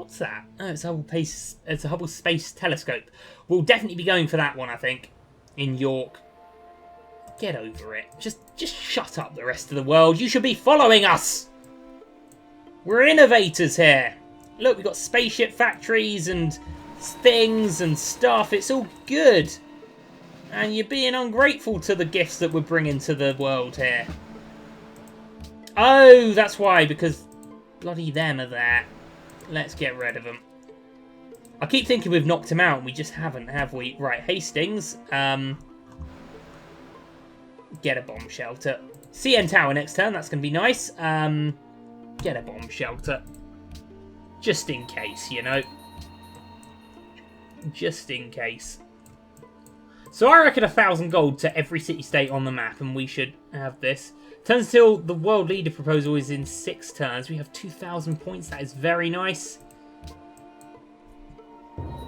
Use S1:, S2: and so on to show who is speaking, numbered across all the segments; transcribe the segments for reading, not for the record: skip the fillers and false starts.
S1: What's that? Oh, it's a Hubble Space Telescope. We'll definitely be going for that one, I think, in York. Get over it. Just shut up, the rest of the world. You should be following us. We're innovators here. Look, we've got spaceship factories and things and stuff. It's all good. And you're being ungrateful to the gifts that we're bringing to the world here. Oh, that's why, because bloody them are there. Let's get rid of them. I keep thinking we've knocked him out, and we just haven't, have we? Right, Hastings. Get a bomb shelter. CN Tower next turn, that's going to be nice. Get a bomb shelter. Just in case, you know. Just in case. So I reckon 1,000 gold to every city-state on the map, and we should have this. Turns till the world leader proposal is in 6 turns. We have 2,000 points. That is very nice.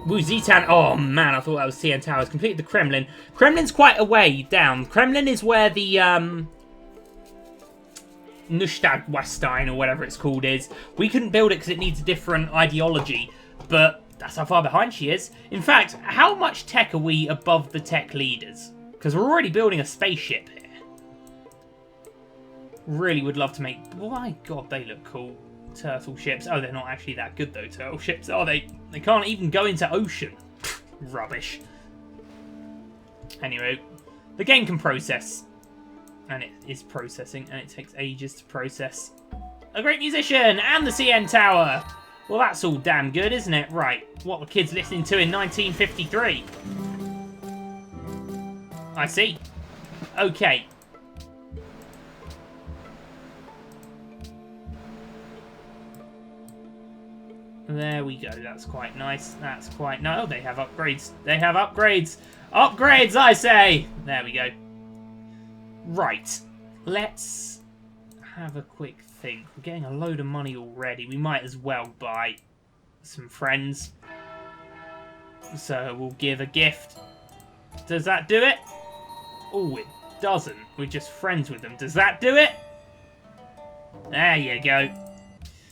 S1: Woo, Zitan. Oh, man, I thought that was CN Towers. Completed the Kremlin. Kremlin's quite a way down. Kremlin is where the Neustadt Westein, or whatever it's called, is. We couldn't build it because it needs a different ideology, but that's how far behind she is. In fact, how much tech are we above the tech leaders? Because we're already building a spaceship here. Really would love to make... Oh my god, they look cool. Turtle ships. Oh, they're not actually that good, though, turtle ships, are they? They can't even go into ocean. Rubbish. Anyway, the game can process. And it is processing, and it takes ages to process. A great musician! And the CN Tower! Well, that's all damn good, isn't it? Right, what were kids listening to in 1953? I see. Okay. There we go. That's quite nice. That's quite... No, they have upgrades. They have upgrades. Upgrades, I say! There we go. Right. Let's have a quick think. We're getting a load of money already. We might as well buy some friends. So we'll give a gift. Does that do it? Oh, it doesn't. We're just friends with them. Does that do it? There you go.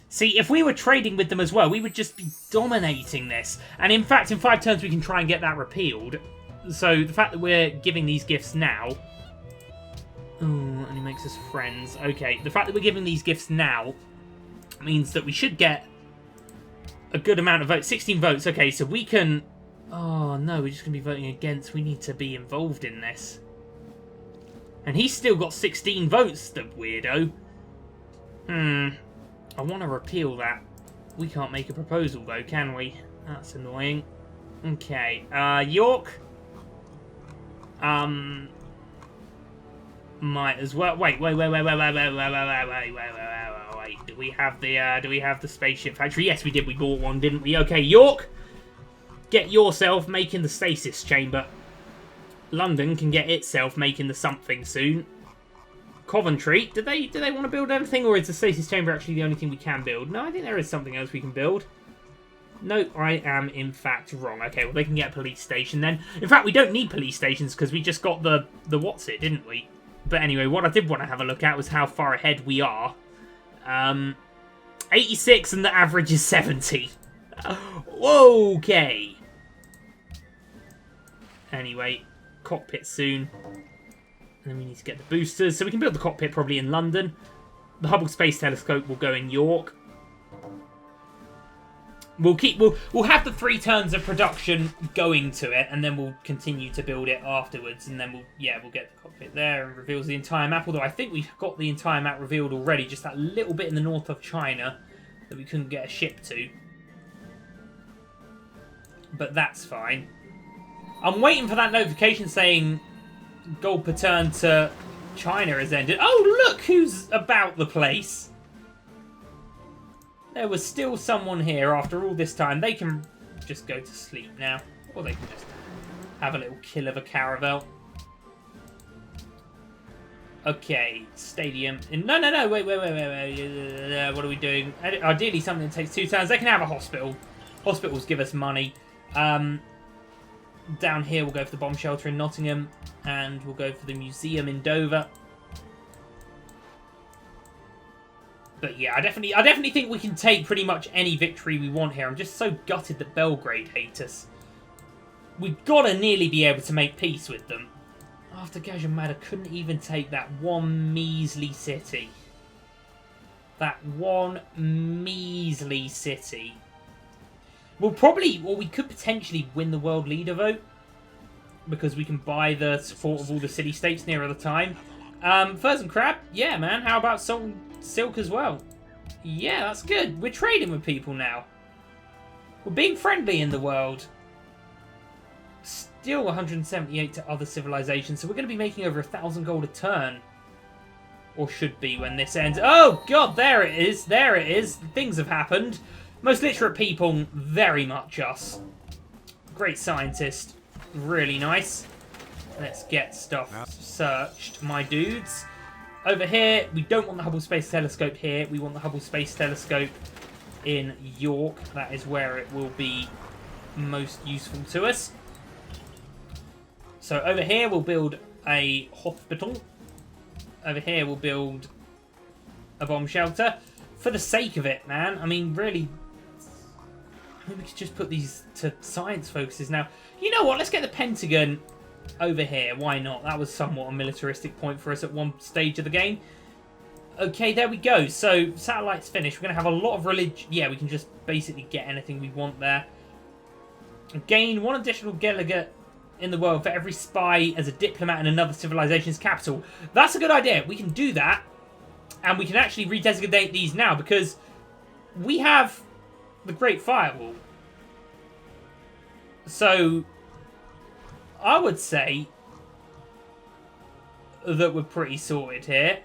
S1: See, if we were trading with them as well, we would just be dominating this. And in fact, in 5 turns, we can try and get that repealed. So the fact that we're giving these gifts now... Oh, and he makes us friends. Okay, the fact that we're giving these gifts now means that we should get a good amount of votes. 16 votes. Okay, so we can... Oh, no, we're just going to be voting against. We need to be involved in this. And he's still got 16 votes, the weirdo. I want to repeal that. We can't make a proposal, though, can we? That's annoying. Okay, York. Might as well. Wait. Do we have the spaceship factory? Yes, we did. We bought one, didn't we? Okay, York. Get yourself making the stasis chamber. London can get itself making the something soon. Coventry, do they want to build anything, or is the stasis chamber actually the only thing we can build? No, I think there is something else we can build. No, I am in fact wrong. Okay, well they can get a police station then. In fact, we don't need police stations because we just got the what's it, didn't we? But anyway, what I did want to have a look at was how far ahead we are. 86 and the average is 70. Okay. Anyway, cockpit soon. And then we need to get the boosters. So we can build the cockpit probably in London. The Hubble Space Telescope will go in York. We'll have the 3 turns of production going to it, and then we'll continue to build it afterwards. And then we'll get the cockpit there and reveals the entire map. Although I think we've got the entire map revealed already, just that little bit in the north of China that we couldn't get a ship to. But that's fine. I'm waiting for that notification saying gold per turn to China has ended. Oh, look who's about the place. There was still someone here after all this time. They can just go to sleep now. Or they can just have a little kill of a caravel. Okay, stadium. No, wait. What are we doing? Ideally something that takes 2 turns. They can have a hospital. Hospitals give us money. Down here we'll go for the bomb shelter in Nottingham. And we'll go for the museum in Dover. But yeah, I definitely think we can take pretty much any victory we want here. I'm just so gutted that Belgrade hate us. We've got to nearly be able to make peace with them. After Gajamada couldn't even take that one measly city. That one measly city. We'll probably, or we could potentially win the world leader vote. Because we can buy the support of all the city-states nearer the time. Furs and Crab? Yeah, man. How about Salt and Silk as well? Yeah, that's good. We're trading with people now. We're being friendly in the world. Still 178 to other civilizations, so we're going to be making over 1,000 gold a turn. Or should be when this ends. Oh, God, there it is. There it is. Things have happened. Most literate people, very much us. Great scientist. Really nice. Let's get stuff searched, my dudes. Over here, we don't want the Hubble Space Telescope here. We want the Hubble Space Telescope in York. That is where it will be most useful to us. So over here, we'll build a hospital. Over here, we'll build a bomb shelter. For the sake of it, man. I mean, really, maybe we could just put these to science focuses now. You know what? Let's get the Pentagon over here. Why not? That was somewhat a militaristic point for us at one stage of the game. Okay, there we go. So, satellite's finished. We're going to have a lot of religion. Yeah, we can just basically get anything we want there. Gain one additional delegate in the world for every spy as a diplomat in another civilization's capital. That's a good idea. We can do that. And we can actually redesignate these now because we have the Great Firewall. So, I would say that we're pretty sorted here.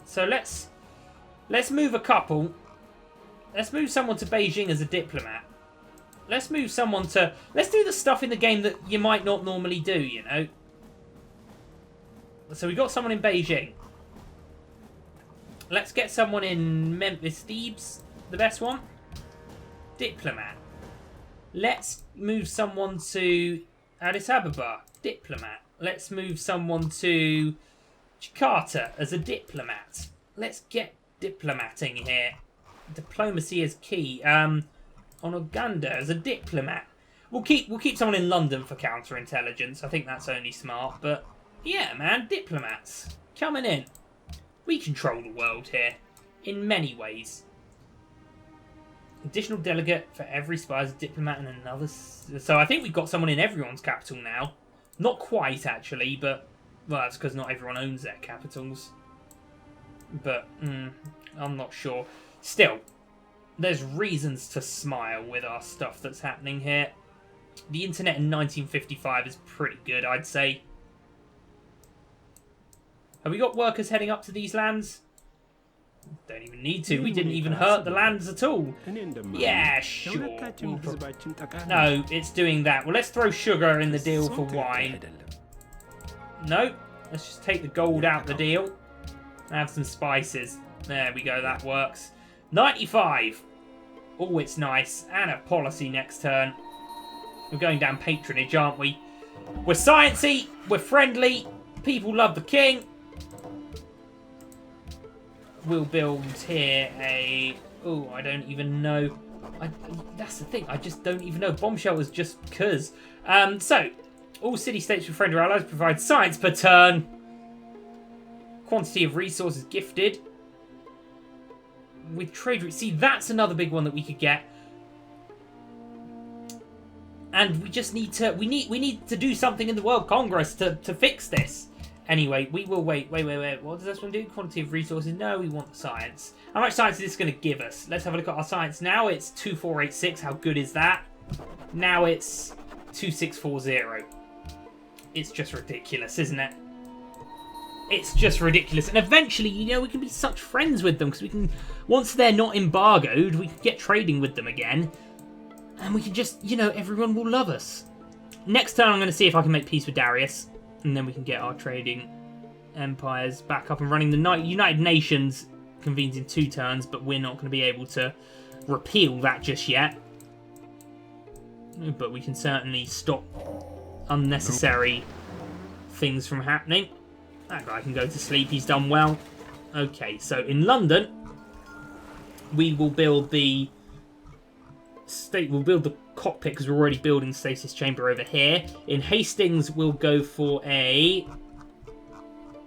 S1: So let's move a couple. Let's move someone to Beijing as a diplomat. Let's move someone to... Let's do the stuff in the game that you might not normally do, you know. So we got someone in Beijing. Let's get someone in Memphis. Thebes, the best one. Diplomat. Let's move someone to Addis Ababa. Diplomat. Let's move someone to Jakarta as a diplomat. Let's get diplomating here. Diplomacy is key. On Uganda as a diplomat. We'll keep someone in London for counterintelligence. I think that's only smart. But yeah, man, diplomats coming in. We control the world here in many ways. Additional delegate for every spy as a diplomat and another. So I think we've got someone in everyone's capital now. Not quite actually, but well, that's because not everyone owns their capitals. But I'm not sure. Still, there's reasons to smile with our stuff that's happening here. The internet in 1955 is pretty good, I'd say. Have we got workers heading up to these lands? Don't even need to. We didn't even hurt the lands at all. Yeah, sure. No, it's doing that. Well, let's throw sugar in the deal for wine. No, let's just take the gold out the deal. And have some spices. There we go, that works. 95. Oh, it's nice. And a policy next turn. We're going down patronage, aren't we? We're sciencey. We're friendly. People love the king. We'll build here a... Oh, I don't even know. That's the thing. I just don't even know. Bomb shelters just because. So, all city-states with friendly allies provide science per turn. Quantity of resources gifted. With trade routes. See, that's another big one that we could get. And we just need to... We need to do something in the World Congress to fix this. Anyway, we will wait. What does this one do? Quantity of resources? No, we want science. How much science is this going to give us? Let's have a look at our science now. It's 2486. How good is that? Now it's 2640. It's just ridiculous, isn't it? It's just ridiculous. And eventually, you know, we can be such friends with them because we can, once they're not embargoed, we can get trading with them again. And we can just, you know, everyone will love us. Next turn, I'm going to see if I can make peace with Darius. And then we can get our trading empires back up and running. The United Nations convenes in 2 turns, but we're not going to be able to repeal that just yet. But we can certainly stop unnecessary things from happening. That guy can go to sleep. He's done well. Okay, so in London, we will build the cockpit because we're already building the stasis chamber over here. In Hastings, we'll go for a...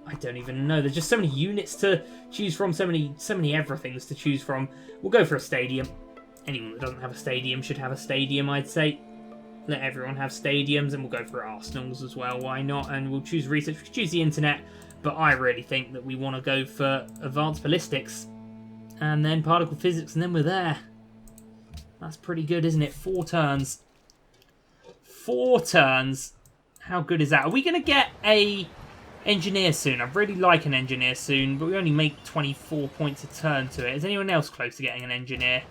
S1: I don't even know. There's just so many units to choose from, so many everythings to choose from. We'll go for a stadium. Anyone that doesn't have a stadium should have a stadium, I'd say. Let everyone have stadiums, and we'll go for Arsenals as well. Why not? And we'll choose research. We could choose the internet, but I really think that we want to go for advanced ballistics, and then particle physics, and then we're there. That's pretty good, isn't it? 4 turns. 4 turns. How good is that? Are we going to get a engineer soon? I'd really like an engineer soon, but we only make 24 points a turn to it. Is anyone else close to getting an engineer?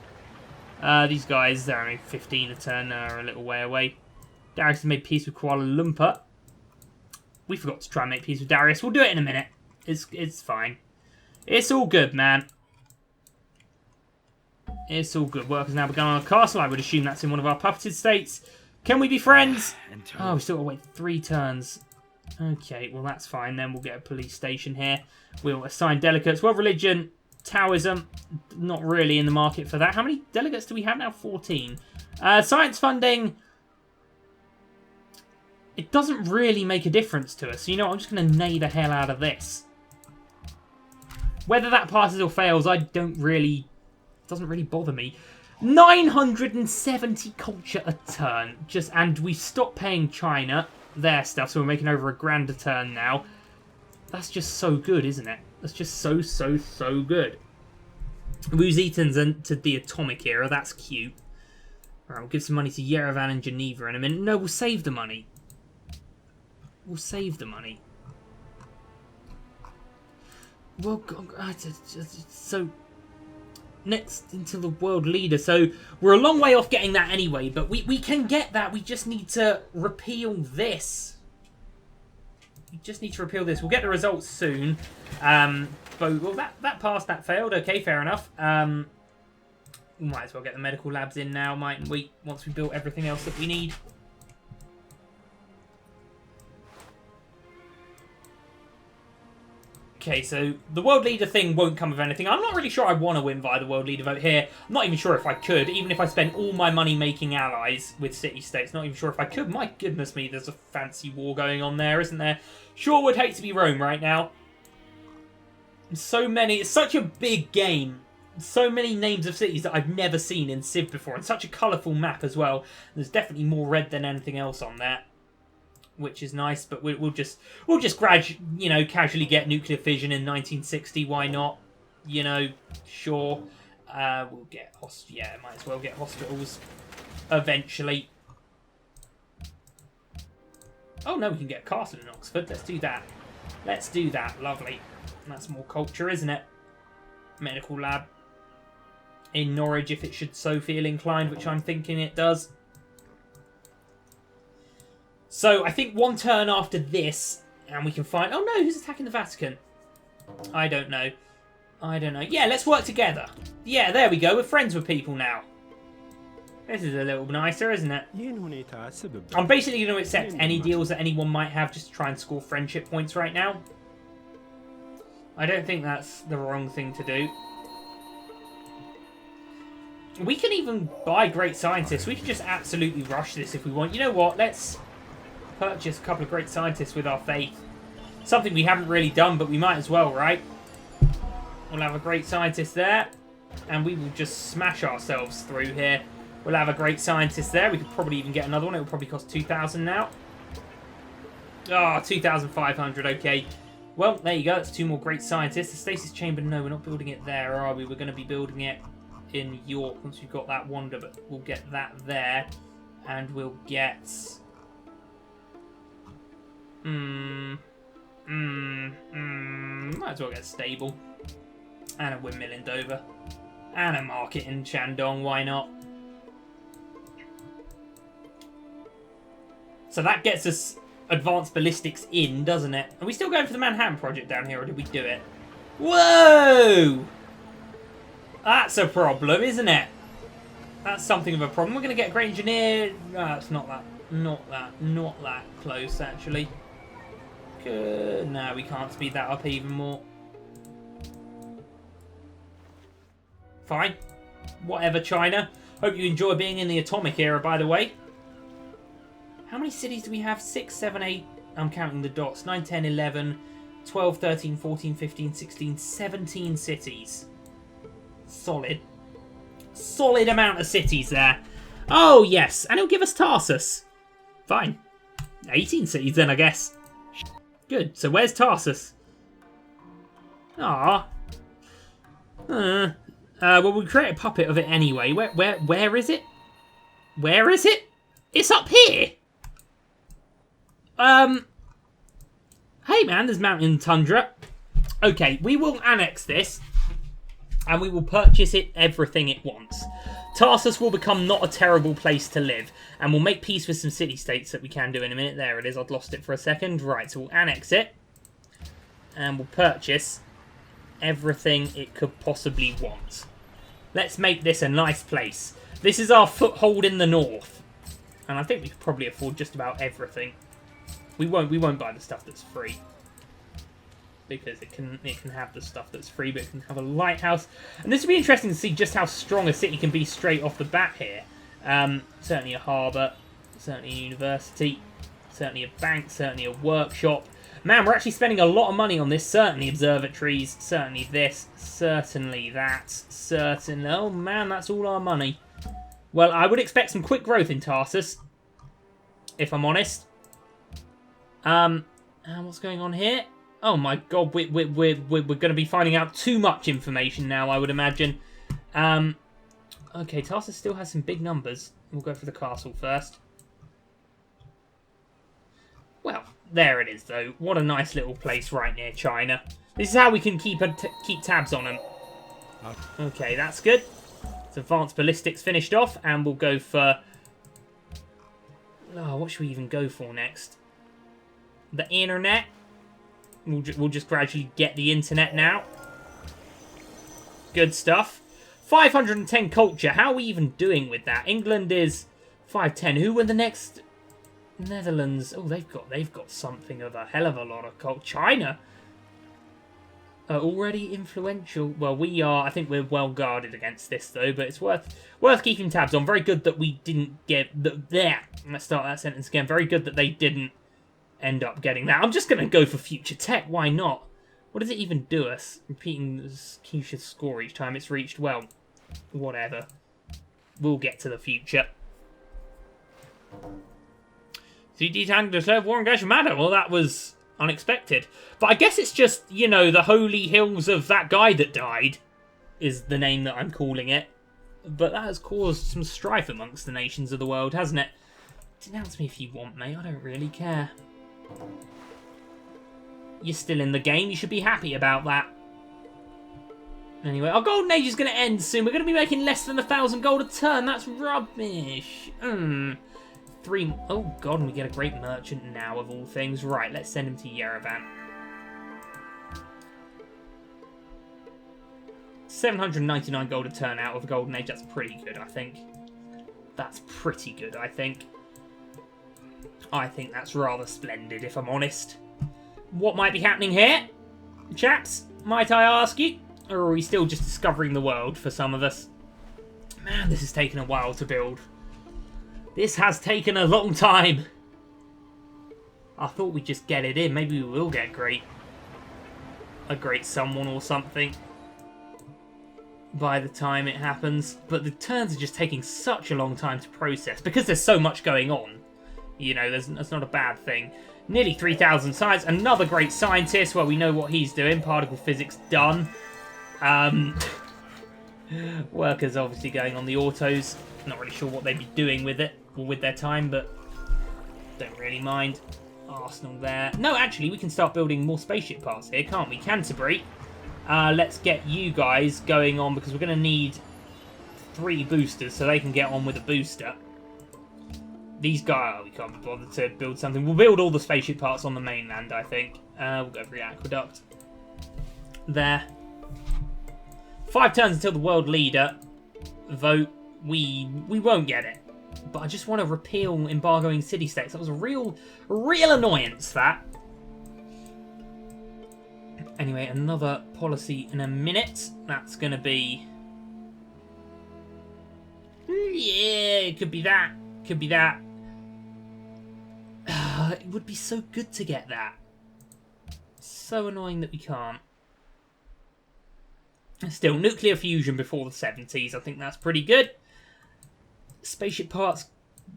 S1: These guys, they're only 15 a turn, are a little way away. Darius has made peace with Kuala Lumpur. We forgot to try and make peace with Darius. We'll do it in a minute. It's fine. It's all good, man. It's all good. Work has now begun on a castle. I would assume that's in one of our puppeted states. Can we be friends? Oh, we still got to wait 3 turns. Okay, well that's fine. Then we'll get a police station here. We'll assign delegates. World religion, Taoism, not really in the market for that. How many delegates do we have now? 14. Science funding, it doesn't really make a difference to us. So, you know what? I'm just going to nay the hell out of this. Whether that passes or fails, I don't really... It doesn't really bother me. 970 culture a turn. And we stopped paying China their stuff, so we're making over $1,000 a turn now. That's just so good, isn't it? That's just so good. Wuzitans into the atomic era. That's cute. Alright, we'll give some money to Yerevan and Geneva in a minute. No, we'll save the money. We'll save the money. Well, so... Next into the world leader. So, we're a long way off getting that anyway, but we can get that. We just need to repeal this. We just need to repeal this. We'll get the results soon. But well, that passed, that failed. Okay, fair enough. We might as well get the medical labs in now, mightn't we? Once we built everything else that we need. Okay, so the world leader thing won't come of anything. I'm not really sure I want to win via the world leader vote here. I'm not even sure if I could, even if I spent all my money making allies with city-states. Not even sure if I could. My goodness me, there's a fancy war going on there, isn't there? Sure would hate to be Rome right now. So many, it's such a big game. So many names of cities that I've never seen in Civ before, and such a colourful map as well. There's definitely more red than anything else on there, which is nice. But we'll just casually get nuclear fission in 1960. Why not? You know, sure. We'll get might as well get hospitals eventually. Oh no, we can get a castle in Oxford. Let's do that. Let's do that. Lovely. That's more culture, isn't it? Medical lab in Norwich, if it should so feel inclined, which I'm thinking it does. So I think 1 turn after this, and we can find... Oh no, who's attacking the Vatican? I don't know. Yeah, let's work together. Yeah, there we go. We're friends with people now. This is a little nicer, isn't it? I'm basically going to accept any deals that anyone might have just to try and score friendship points right now. I don't think that's the wrong thing to do. We can even buy great scientists. We can just absolutely rush this if we want. You know what? Let's purchase a couple of great scientists with our faith. Something we haven't really done, but we might as well, right? We'll have a great scientist there, and we will just smash ourselves through here. We'll have a great scientist there. We could probably even get another one. It will probably cost 2,000 now. Oh, 2,500. Okay. Well, there you go. That's 2 more great scientists. The stasis chamber, no, we're not building it there, are we? We're going to be building it in York once we've got that wonder, but we'll get that there. And we'll get... Might as well get stable. And a windmill in Dover. And a market in Shandong, why not? So that gets us advanced ballistics in, doesn't it? Are we still going for the Manhattan Project down here, or did we do it? Whoa! That's a problem, isn't it? That's something of a problem. We're going to get a great engineer. No, it's not that close, actually. Good. No, we can't speed that up even more. Fine. Whatever, China. Hope you enjoy being in the atomic era, by the way. How many cities do we have? 6, 7, 8. I'm counting the dots. 9, 10, 11, 12, 13, 14, 15, 16, 17 cities. Solid. Solid amount of cities there. Oh, yes. And it'll give us Tarsus. Fine. 18 cities then, I guess. Good. So where's Tarsus? Ah. Well, we'll create a puppet of it anyway. Where is it? Where is it? It's up here. Hey man, there's mountain tundra. Okay, we will annex this, and we will purchase it everything it wants. Tarsus will become not a terrible place to live, and we'll make peace with some city-states that we can do in a minute. There it is, I'd lost it for a second. Right, so we'll annex it, and we'll purchase everything it could possibly want. Let's make this a nice place. This is our foothold in the north, and I think we could probably afford just about everything. We won't buy the stuff that's free, because it can have the stuff that's free, but it can have a lighthouse. And this would be interesting to see just how strong a city can be straight off the bat here. Certainly a harbour, certainly a university, certainly a bank, certainly a workshop. Man, we're actually spending a lot of money on this. Certainly observatories, certainly this, certainly that, certainly... Oh man, that's all our money. Well, I would expect some quick growth in Tarsus, if I'm honest. And what's going on here? Oh my god, we're going to be finding out too much information now, I would imagine. Okay, Tarsus still has some big numbers. We'll go for the castle first. Well, there it is, though. What a nice little place right near China. This is how we can keep tabs on them. Okay, that's good. So advanced ballistics finished off, and we'll go for... Oh, what should we even go for next? The internet. We'll just gradually get the internet now. Good stuff. 510 culture. How are we even doing with that? England is 510. Who were the next? Netherlands. Oh, they've got something of a hell of a lot of culture. China. Already influential. Well, we are. I think we're well guarded against this though, but it's worth keeping tabs on. Very good that we didn't get there. Let's start that sentence again. Very good that they didn't end up getting that. I'm just going to go for future tech. Why not? What does it even do us? Repeating Keisha's score each time it's reached. Well, whatever. We'll get to the future. CD tank declared war engagement matter. Well, that was unexpected. But I guess it's just, you know, the holy hills of that guy that died is the name that I'm calling it. But that has caused some strife amongst the nations of the world, hasn't it? Denounce me if you want, mate. I don't really care. You're still in the game. You should be happy about that. Anyway, our golden age is going to end soon. We're going to be making less than 1,000 gold a turn. That's rubbish. 3... Oh, God, and we get a great merchant now, of all things. Right, let's send him to Yerevan. 799 gold a turn out of a golden age. That's pretty good, I think. That's pretty good, I think. I think that's rather splendid, if I'm honest. What might be happening here, chaps? Might I ask you? Or are we still just discovering the world for some of us? Man, this has taken a while to build. This has taken a long time. I thought we'd just get it in. Maybe we will get a great someone or something by the time it happens. But the turns are just taking such a long time to process because there's so much going on. You know, that's not a bad thing. Nearly 3,000 science. Another great scientist. Well, we know what he's doing. Particle physics done. Workers obviously going on the autos. Not really sure what they'd be doing with it or with their time, but don't really mind. Arsenal there. No, actually, we can start building more spaceship parts here, can't we? Canterbury. Let's get you guys going on because we're going to need 3 boosters so they can get on with a booster. These guys, we can't be bothered to build something. We'll build all the spaceship parts on the mainland, I think. We'll go for the aqueduct. There. 5 turns until the world leader vote. We won't get it. But I just want to repeal embargoing city-states. That was a real annoyance, that. Anyway, another policy in a minute. That's going to be Yeah, it could be that. Could be that. It would be so good to get that. So annoying that we can't. Still, nuclear fusion before the 70s. I think that's pretty good. Spaceship parts,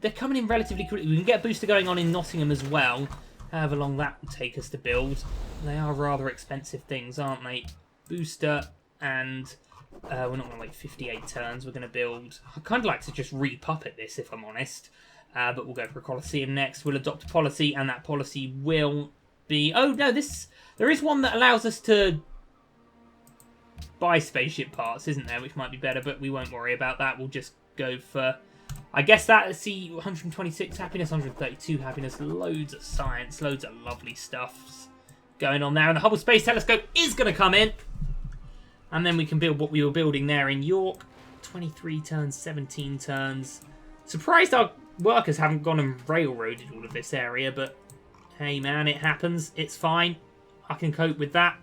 S1: they're coming in relatively quickly. We can get a booster going on in Nottingham as well. However long that will take us to build. They are rather expensive things, aren't they? Booster and... we're not going to wait 58 turns. We're going to build... I'd kind of like to just re-puppet this, if I'm honest. But we'll go for a Colosseum next. We'll adopt a policy, and that policy will be... Oh, no, this... There is one that allows us to buy spaceship parts, isn't there? Which might be better, but we won't worry about that. We'll just go for... I guess that, let's see, 126 happiness, 132 happiness, loads of science, loads of lovely stuff going on there. And the Hubble Space Telescope is going to come in. And then we can build what we were building there in York. 23 turns, 17 turns. Surprised our workers haven't gone and railroaded all of this area, but hey man, it happens. It's fine. I can cope with that.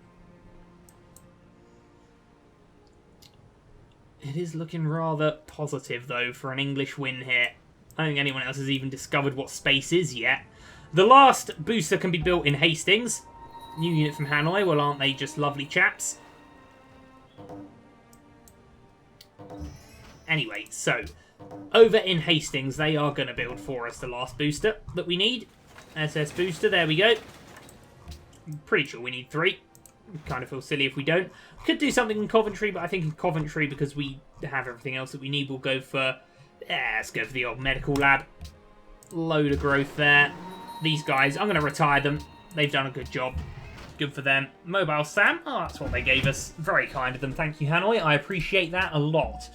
S1: It is looking rather positive, though, for an English win here. I don't think anyone else has even discovered what space is yet. The last booster can be built in Hastings. New unit from Hanoi. Well, aren't they just lovely chaps? Anyway, so, over in Hastings, they are going to build for us the last booster that we need. SS booster, there we go. I'm pretty sure we need 3. Kind of feel silly if we don't. Could do something in Coventry, but I think in Coventry, because we have everything else that we need, we'll go for... let's go for the old medical lab. Load of growth there. These guys, I'm going to retire them. They've done a good job. Good for them. Mobile Sam. Oh, that's what they gave us. Very kind of them. Thank you, Hanoi. I appreciate that a lot.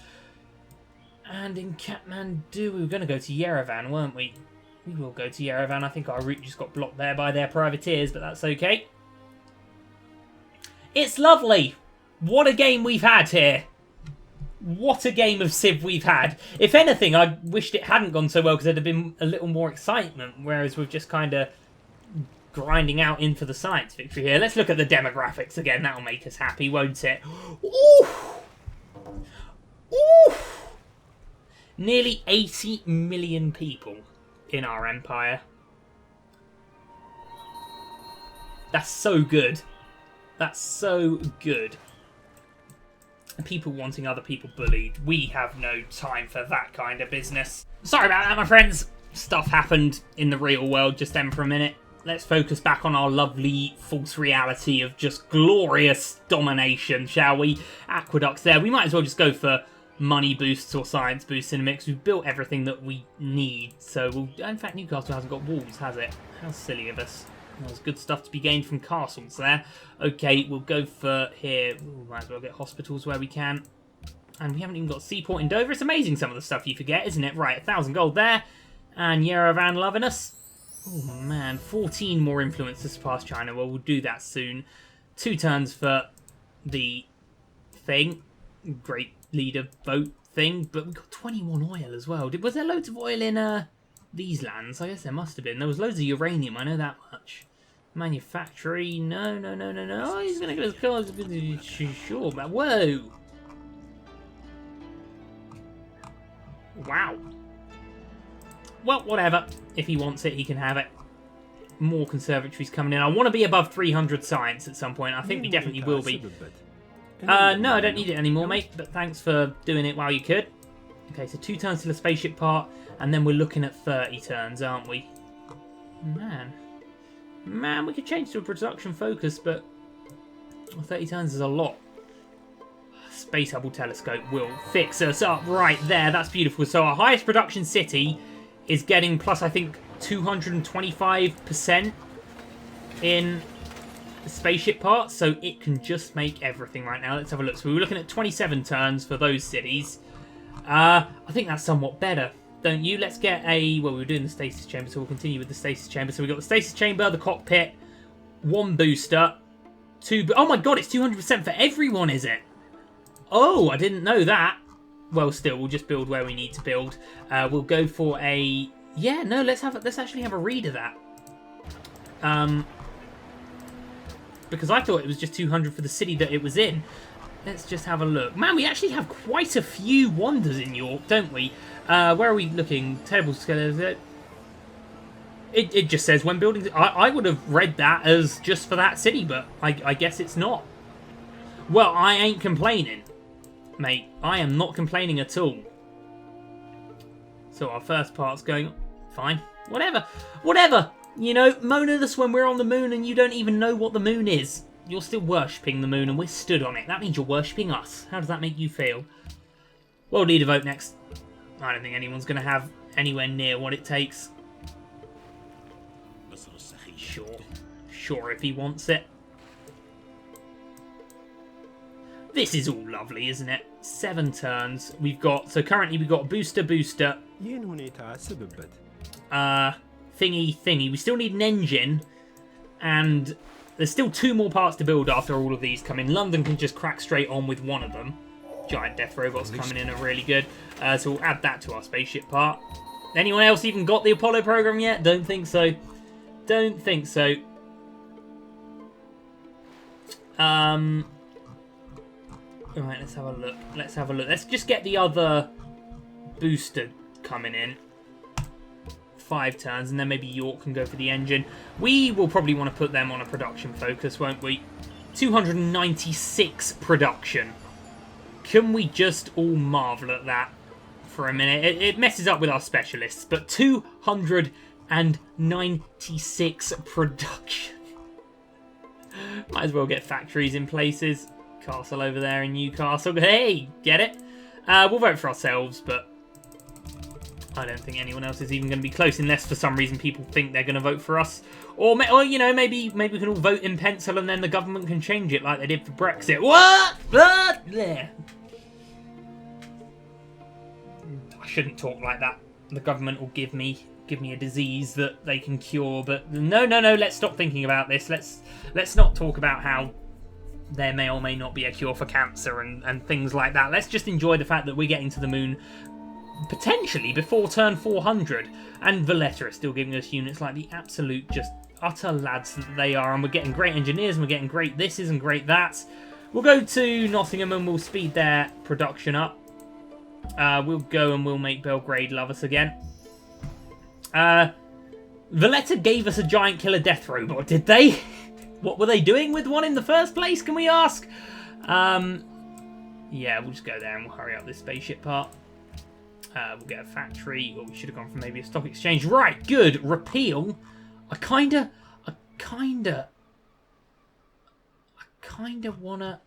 S1: And in Kathmandu, we were going to go to Yerevan, weren't we? We will go to Yerevan. I think our route just got blocked there by their privateers, but that's okay. It's lovely. What a game we've had here. What a game of Civ we've had. If anything, I wished it hadn't gone so well because there'd have been a little more excitement, whereas we're just kind of grinding out in for the science victory here. Let's look at the demographics again. That'll make us happy, won't it? Ooh! Ooh! Nearly 80 million people in our empire. That's so good. That's so good. People wanting other people bullied. We have no time for that kind of business. Sorry about that, my friends. Stuff happened in the real world just then for a minute. Let's focus back on our lovely false reality of just glorious domination, shall we? Aqueducts there. We might as well just go for money boosts or science boosts in a mix. We've built everything that we need. So, in fact, Newcastle hasn't got walls, has it? How silly of us. There's good stuff to be gained from castles there. Okay, we'll go for here. Ooh, might as well get hospitals where we can. And we haven't even got a seaport in Dover. It's amazing some of the stuff you forget, isn't it? Right, 1,000 gold there. And Yerevan loving us. Oh, man. 14 more influence to surpass China. Well, we'll do that soon. 2 turns for the thing. Great leader vote thing. But we got 21 oil as well. Was there loads of oil in these lands? I guess there must have been. There was loads of uranium. I know that much. Manufactory. No. Oh, he's going to get us close. Sure, man. Whoa. Wow. Well, whatever. If he wants it, he can have it. More conservatories coming in. I want to be above 300 science at some point. I think we definitely will be. No, I don't need it anymore, mate. But thanks for doing it while you could. Okay, so 2 turns to the spaceship part. And then we're looking at 30 turns, aren't we? Man, we could change to a production focus, but 30 turns is a lot. Space Hubble Telescope will fix us up right there. That's beautiful. So our highest production city is getting plus, I think, 225% in spaceship parts. So it can just make everything right now. Let's have a look. So we were looking at 27 turns for those cities. I think that's somewhat better, don't you? Let's get a... Well, we were doing the stasis chamber, so we'll continue with the stasis chamber. So we've got the stasis chamber, the cockpit, 1 booster, 2... Oh my god, it's 200% for everyone, is it? Oh, I didn't know that. Well, still, we'll just build where we need to build. We'll go for a... Yeah, no, let's actually have a read of that. Because I thought it was just 200 for the city that it was in. Let's just have a look. Man, we actually have quite a few wonders in York, don't we? Where are we looking? Table scale. It just says when building... I would have read that as just for that city, but I guess it's not. Well, I ain't complaining, mate. I am not complaining at all. So our first part's going... Fine. Whatever. Whatever. You know, moan at us when we're on the moon and you don't even know what the moon is. You're still worshipping the moon and we're stood on it. That means you're worshipping us. How does that make you feel? World leader vote next. I don't think anyone's going to have anywhere near what it takes. Sure. Sure if he wants it. This is all lovely, isn't it? 7 turns. We've got... So currently we've got booster. Thingy. We still need an engine. And there's still 2 more parts to build after all of these come in. London can just crack straight on with one of them. Giant death robots coming in are really good. So we'll add that to our spaceship part. Anyone else even got the Apollo program yet? Don't think so. Don't think so. Alright, let's have a look. Let's have a look. Let's just get the other booster coming in. 5 turns, and then maybe York can go for the engine. We will probably want to put them on a production focus, won't we? 296 production. Can we just all marvel at that for a minute? It messes up with our specialists, but 296 production. Might as well get factories in places. Castle over there in Newcastle. Hey, get it? We'll vote for ourselves, but I don't think anyone else is even going to be close, unless for some reason people think they're going to vote for us. Or you know, maybe we can all vote in pencil and then the government can change it like they did for Brexit. What? There. I shouldn't talk like that. The government will give me a disease that they can cure, but no, let's stop thinking about this. Let's not talk about how there may or may not be a cure for cancer and things like that. Let's just enjoy the fact that we're getting to the moon potentially before turn 400, and Valletta are still giving us units like the absolute just utter lads that they are, and we're getting great engineers and we're getting great thises and great that's. We'll go to Nottingham and we'll speed their production up. We'll go and we'll make Belgrade love us again. Valletta gave us a giant killer death robot, did they? What were they doing with one in the first place, can we ask? Yeah, we'll just go there and we'll hurry up this spaceship part. We'll get a factory. Well, we should have gone for maybe a stock exchange. Right, good. Repeal. I kinda wanna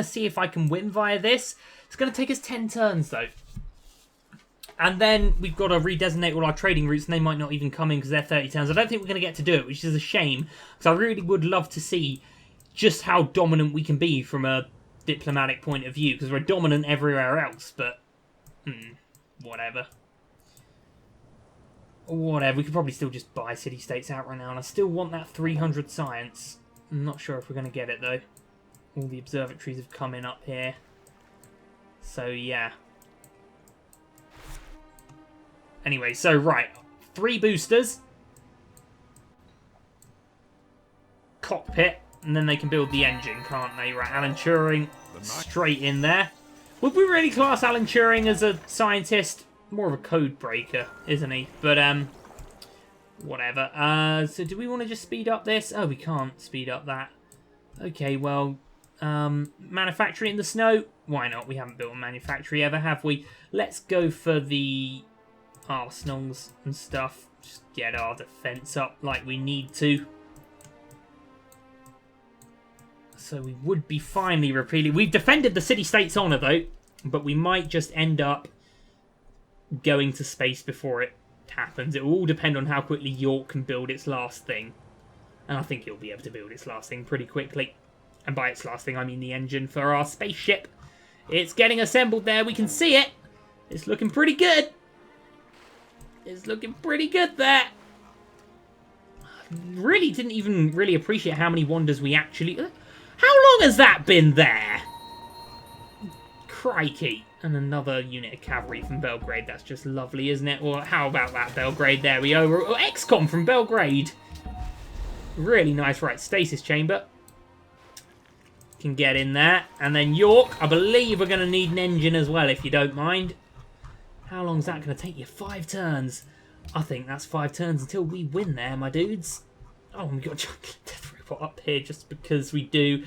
S1: see if I can win via this. It's gonna take us 10 turns though. And then we've got to redesignate all our trading routes, and they might not even come in because they're 30 turns. I don't think we're going to get to do it, which is a shame, because I really would love to see just how dominant we can be from a diplomatic point of view, because we're dominant everywhere else, but whatever. Whatever, we could probably still just buy city-states out right now, and I still want that 300 science. I'm not sure if we're going to get it, though. All the observatories have come in up here. So, yeah. Anyway, so, right. 3 boosters. Cockpit. And then they can build the engine, can't they? Right, Alan Turing straight in there. Would we really class Alan Turing as a scientist? More of a code breaker, isn't he? But, whatever. So do we want to just speed up this? Oh, we can't speed up that. Okay, well, manufacturing in the snow? Why not? We haven't built a manufactory ever, have we? Let's go for the arsenals and stuff. Just get our defense up like we need to. So we would be finally repealing. We've defended the city-state's honour, though, but we might just end up going to space before it happens. It will all depend on how quickly York can build its last thing. And I think it'll be able to build its last thing pretty quickly. And by its last thing, I mean the engine for our spaceship. It's getting assembled there. We can see it. It's looking pretty good. It's looking pretty good there. Really didn't even really appreciate how many wonders we actually... How long has that been there? Crikey. And another unit of cavalry from Belgrade. That's just lovely, isn't it? Or how about that, Belgrade? There we go. XCOM from Belgrade. Really nice. Right, stasis chamber. can get in there. And then York, I believe we're going to need an engine as well, if you don't mind. How long is that going to take you? 5 turns. I think that's 5 turns until we win there, my dudes. Oh, we've got a giant death robot up here just because we do.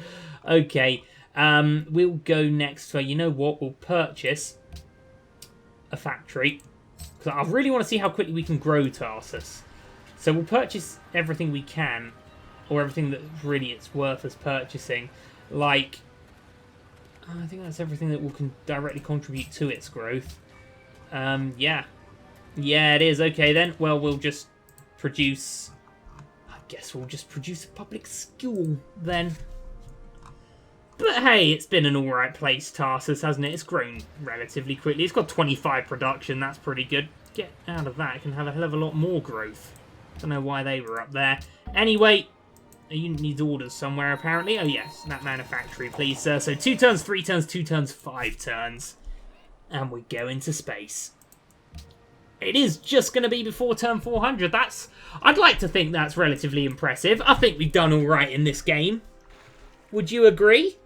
S1: Okay, we'll go next. So you know what? We'll purchase a factory. Because I really want to see how quickly we can grow Tarsus. So we'll purchase everything we can. Or everything that really it's worth us purchasing. Like, I think that's everything that can directly contribute to its growth. Yeah. Yeah, it is. Okay, then. Well, we'll just produce... I guess we'll just produce a public school, then. But hey, it's been an alright place, Tarsus, hasn't it? It's grown relatively quickly. It's got 25 production. That's pretty good. Get out of that. It can have a hell of a lot more growth. Don't know why they were up there. Anyway, a unit needs orders somewhere, apparently. Oh, yes. That manufactory, please, sir. So 2 turns, 3 turns, 2 turns, 5 turns. And we go into space. It is just going to be before turn 400. I'd like to think that's relatively impressive. I think we've done all right in this game. Would you agree?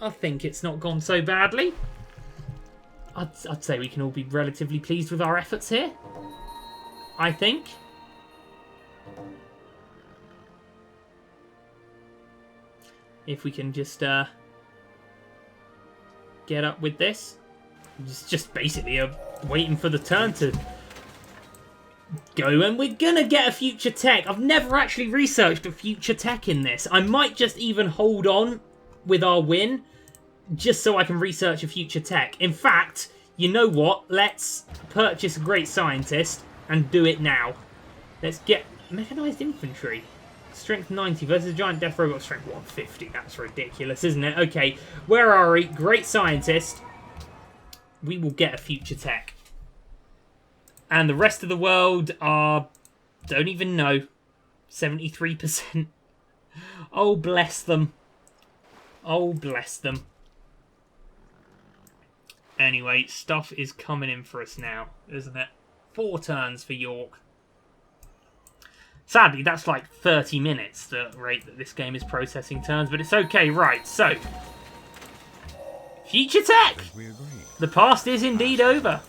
S1: I think it's not gone so badly. I'd say we can all be relatively pleased with our efforts here. I think. If we can just get up with this. It's just basically waiting for the turn to go, and we're gonna get a future tech. I've never actually researched a future tech in this. I might just even hold on with our win just so I can research a future tech. In fact, you know what? Let's purchase a great scientist and do it now. Let's get mechanized infantry. Strength 90 versus giant death robot strength 150. That's ridiculous, isn't it? Okay, where are we? Great scientist. We will get a future tech. And the rest of the world are... don't even know. 73%. Oh, bless them. Oh, bless them. Anyway, stuff is coming in for us now, isn't it? 4 turns for York. Sadly, that's like 30 minutes, the rate that this game is processing turns, but it's okay. Right, so... future tech! The past is indeed over.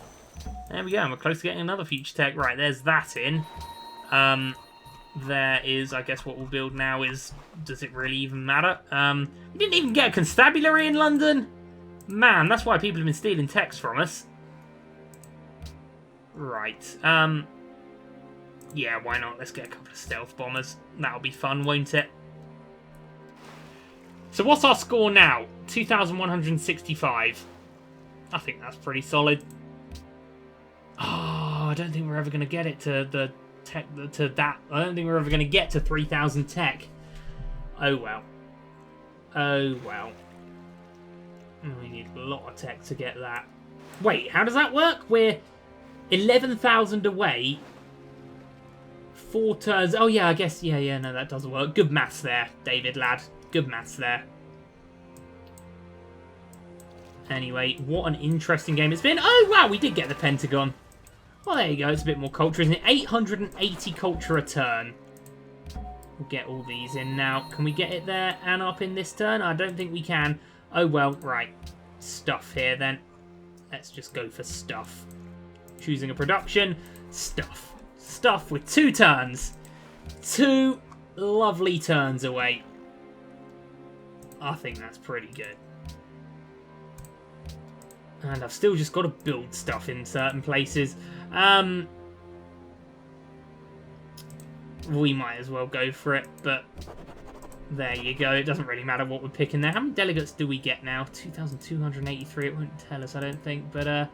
S1: There we go, and we're close to getting another future tech. Right, there's that in. There is, I guess what we'll build now is... does it really even matter? We didn't even get a constabulary in London? Man, that's why people have been stealing techs from us. Right, yeah, why not? Let's get a couple of stealth bombers. That'll be fun, won't it? So what's our score now? 2,165. I think that's pretty solid. Oh, I don't think we're ever going to get it to the tech, to that. I don't think we're ever going to get to 3,000 tech. Oh well. Oh well. We need a lot of tech to get that. Wait, how does that work? We're 11,000 away. 4 turns. Oh yeah, I guess. Yeah, no, that doesn't work. Good maths there, David lad. Good maths there. Anyway, what an interesting game it's been. Oh wow, we did get the Pentagon. Well, there you go. It's a bit more culture, isn't it? 880 culture a turn. We'll get all these in now. Can we get it there and up in this turn? I don't think we can. Oh well, right. Stuff here then. Let's just go for stuff. Choosing a production. Stuff. Stuff with 2 turns. 2 lovely turns away. I think that's pretty good. And I've still just got to build stuff in certain places. We might as well go for it, but there you go. It doesn't really matter what we're picking there. How many delegates do we get now? 2,283. It won't tell us, I don't think. But,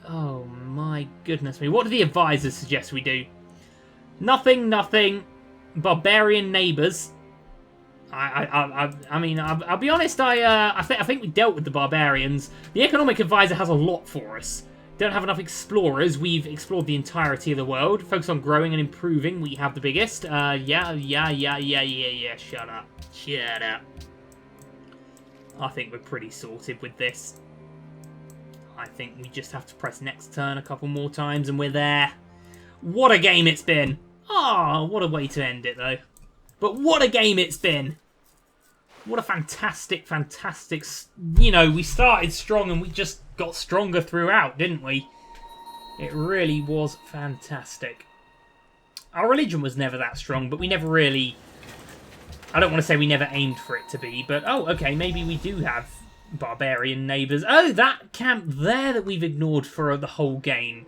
S1: oh my goodness me. What do the advisors suggest we do? Nothing. Barbarian neighbours. I mean, I'll be honest, I think we dealt with the barbarians. The economic advisor has a lot for us. Don't have enough explorers. We've explored the entirety of the world. Focus on growing and improving. We have the biggest. Yeah. Shut up. I think we're pretty sorted with this. I think we just have to press next turn a couple more times and we're there. What a game it's been. Oh, what a way to end it, though. But what a game it's been. What a fantastic, fantastic... You know, we started strong and we just got stronger throughout, didn't we? It really was fantastic. Our religion was never that strong, but we never really... I don't want to say we never aimed for it to be, but... Oh, okay, maybe we do have barbarian neighbours. Oh, that camp there that we've ignored for the whole game.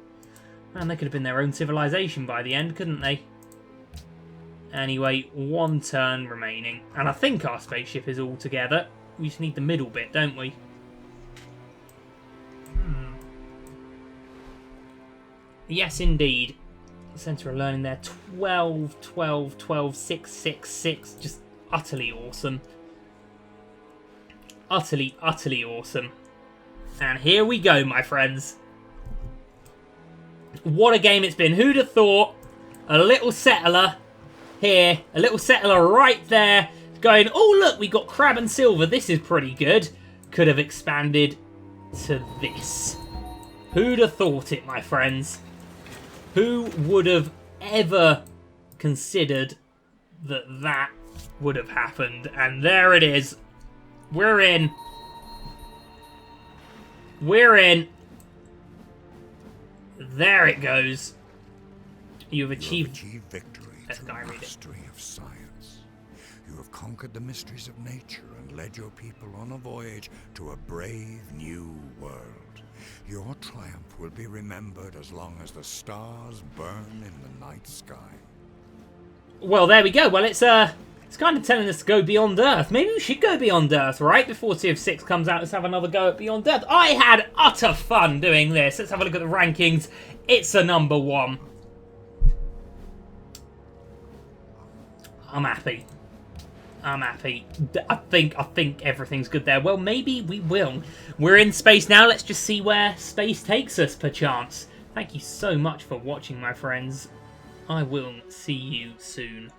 S1: Man, they could have been their own civilization by the end, couldn't they? Anyway, 1 turn remaining. And I think our spaceship is all together. We just need the middle bit, don't we? Yes, indeed. Centre of Learning there. 12, 12, 12, 6, 6, 6. Just utterly awesome. Utterly, utterly awesome. And here we go, my friends. What a game it's been. Who'd have thought a little settler here, a little settler right there, going, oh look, we got crab and silver, this is pretty good, could have expanded to this. Who'd have thought it, my friends? Who would have ever considered that that would have happened? And there it is. We're in. We're in. There it goes. You've achieved
S2: victory through mastery of science. You have conquered the mysteries of nature and led your people on a voyage to a brave new world. Your triumph will be remembered as long as the stars burn in the night sky. Well, there we go. Well, it's kind of telling us to go beyond Earth. Maybe we should go beyond Earth, right? Before Sea of 6 comes out, let's have another go at Beyond Earth. I had utter fun doing this. Let's have a look at the rankings. It's a number 1. I'm happy. I'm happy. I think everything's good there. Well, maybe we will. We're in space now. Let's just see where space takes us, perchance. Thank you so much for watching, my friends. I will see you soon.